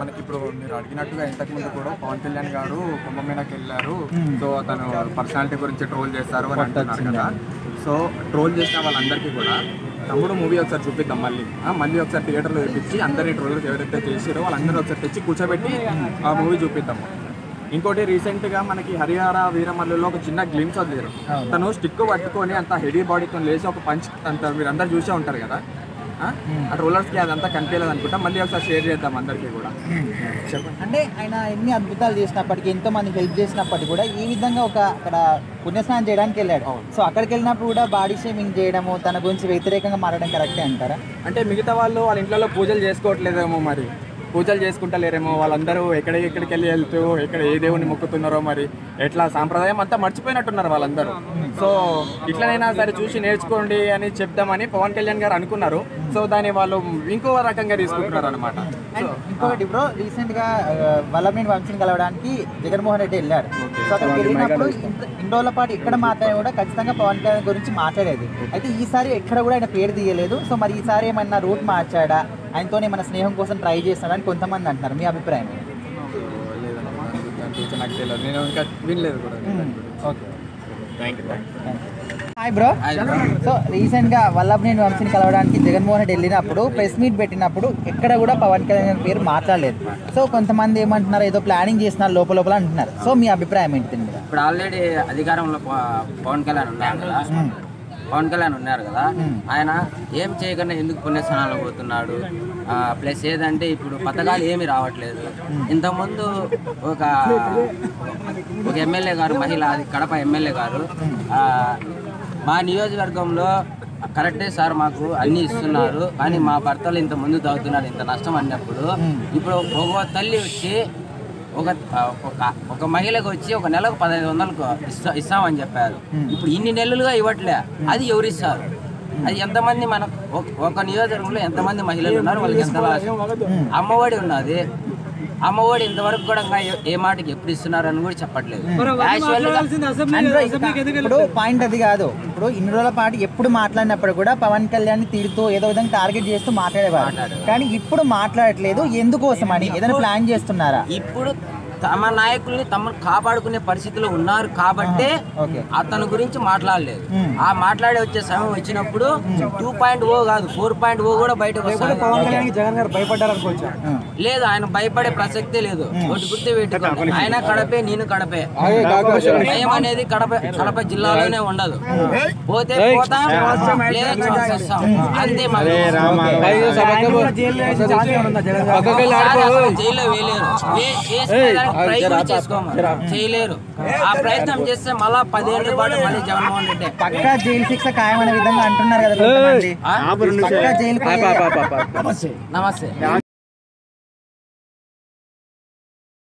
మనకి ఇప్పుడు మీరు అడిగినట్టుగా ఇంతకుముందు కూడా పవన్ కళ్యాణ్ గారు కుంభమేళకి వెళ్ళారు. సో తను పర్సనాలిటీ గురించి ట్రోల్ చేస్తారు అని అంటున్నారు కదా. సో ట్రోల్ చేసిన వాళ్ళందరికీ కూడా తమ్ముడు మూవీ ఒకసారి చూపిద్దాం, మళ్ళీ ఒకసారి థియేటర్లో చూపించి అందరి ట్రోలర్స్ ఎవరైతే చేసారో వాళ్ళందరూ ఒకసారి తెచ్చి కూర్చోబెట్టి ఆ మూవీ చూపిద్దాము. ఇంకోటి రీసెంట్గా మనకి హరిహర వీరమల్లులో ఒక చిన్న గ్లిమ్స్ వదిలేరు. తను స్టిక్ పట్టుకొని అంత హెవీ బాడీతో లేచి ఒక పంచ్ అంత మీరు అందరు చూసే ఉంటారు కదా. ఆ ట్రోలర్స్కి అదంతా కనిపించలేదు అనుకుంటా. మళ్ళీ ఒకసారి షేర్ చేద్దాం అందరికీ కూడా. చెప్పండి. అంటే ఆయన ఎన్ని అద్భుతాలు చేసినప్పటికీ, ఎంతో మంది హెల్ప్ చేసినప్పటికీ కూడా ఈ విధంగా అక్కడ పుణ్యస్నానం చేయడానికి వెళ్ళాడు. సో అక్కడికి వెళ్ళినప్పుడు కూడా బాడీ షేమింగ్ చేయడము, తన గురించి వ్యతిరేకంగా మారడం కరెక్టే అంటారా? అంటే మిగతా వాళ్ళు వాళ్ళ ఇంట్లో పూజలు చేసుకోవట్లేదేమో, మరి పూజలు చేసుకుంటలేరేమో, వాళ్ళందరూ ఎక్కడికి వెళ్ళి వెళ్తూ ఎక్కడ ఏ దేవుని మొక్కుతున్నారో మరి ఎట్లా సాంప్రదాయం అంతా మర్చిపోయినట్టున్నారు వాళ్ళందరూ. సో ఇట్లనైనా సరే చూసి నేర్చుకోండి అని చెప్దామని పవన్ కళ్యాణ్ గారు అనుకున్నారు. సో దాన్ని వాళ్ళు ఇంకో రకంగా తీసుకుంటున్నారు అనమాట. ఇంకొకటి బ్రో, రీసెంట్ గా వల్లభనేని వంశీని కలవడానికి జగన్మోహన్ రెడ్డి వెళ్ళాడు. సో అక్కడికి వెళ్ళినప్పుడు ఇన్ని రోజుల పాటు ఎక్కడ మాట్లాడే కూడా ఖచ్చితంగా పవన్ కళ్యాణ్ గురించి మాట్లాడేది. అయితే ఈసారి ఎక్కడ కూడా ఆయన పేరు తీయలేదు. సో మరి ఈసారి ఏమన్నా రూట్ మార్చాడా, ఆయనతోనే మన స్నేహం కోసం ట్రై చేస్తాడని కొంతమంది అంటున్నారు. మీ అభిప్రాయం? నాకు తెలియదు, నేను ఇంకా వినలేదు కూడా. Okay, hi bro. సో రీసెంట్గా వల్లభనేని వంశీని కలవడానికి జగన్మోహన్ రెడ్డి వెళ్ళినప్పుడు ప్రెస్ మీట్ పెట్టినప్పుడు ఎక్కడ కూడా పవన్ కళ్యాణ్ పేరు మాట్లాడలేదు. సో కొంతమంది ఏమంటున్నారు, ఏదో ప్లానింగ్ చేస్తున్నారు లోపల అంటున్నారు. సో మీ అభిప్రాయం ఏంటి? ఇప్పుడు ఆల్రెడీ అధికారంలో పవన్ కళ్యాణ్ ఉన్నారు కదా. ఆయన ఏం చేయకుండా ఎందుకు పుణ్యస్థానాలు పోతున్నాడు? ప్లస్ ఏదంటే ఇప్పుడు పథకాలు ఏమీ రావట్లేదు. ఇంతకుముందు ఒక ఎమ్మెల్యే గారు, మహిళ, అది కడప ఎమ్మెల్యే గారు, మా నియోజకవర్గంలో కరెక్టే సార్, మాకు అన్నీ ఇస్తున్నారు కానీ మా భర్తలు ఇంత ముందు తాగుతున్నారు, ఇంత నష్టం అన్నప్పుడు ఇప్పుడు ఒక తల్లి వచ్చి ఒక మహిళకు వచ్చి ఒక నెలకు 1500 ఇస్తామని చెప్పారు. ఇప్పుడు ఇన్ని నెలలుగా ఇవ్వట్లే. అది ఎవరిస్తారు? అది ఎంతమంది మన ఒక నియోజకవర్గంలో ఎంతమంది మహిళలు ఉన్నారు, వాళ్ళకి ఎంత అమ్మఒడి ఉన్నది. అమ్మఒడి ఇంతవరకు కూడా ఏ మాటకి ఎప్పుడు ఇస్తున్నారు అని కూడా చెప్పట్లేదు. ఇప్పుడు పాయింట్ అది కాదు. ఇప్పుడు ఇన్ని రోజుల పాటు ఎప్పుడు మాట్లాడినప్పుడు కూడా పవన్ కళ్యాణ్ తిడుతూ ఏదో విధంగా టార్గెట్ చేస్తూ మాట్లాడేవారు. కానీ ఇప్పుడు మాట్లాడట్లేదు. ఎందుకోసం అని ఏదైనా ప్లాన్ చేస్తున్నారా? ఇప్పుడు తమ నాయకుల్ని తమను కాపాడుకునే పరిస్థితిలో ఉన్నారు కాబట్టే అతని గురించి మాట్లాడలేదు. ఆ మాట్లాడే వచ్చే సమయం వచ్చినప్పుడు 2.0 కాదు 4.0 కూడా బయటకు వస్తుంది. లేదు, ఆయన భయపడే ప్రసక్తే లేదు. ఒకటి గుర్తు పెట్టుకోండి, ఆయన కడపే, నేను కడపే. భయం అనేది కడప జిల్లాలోనే ఉండదు. పోతే పోతాం, లేదా చూసేస్తాం, అంతే. జైల్లో వేయలేరు, ట్రై కూడా చేసుకోమని చేయలేరు. ఆ ప్రయత్నం చేస్తే మళ్ళా 10 ఏళ్ళ పాటు మళ్ళీ జగన్మోహన్ రెడ్డి పక్కా జైలు శిక్ష ఖాయమనే విధంగా అంటున్నారు కదా. నమస్తే.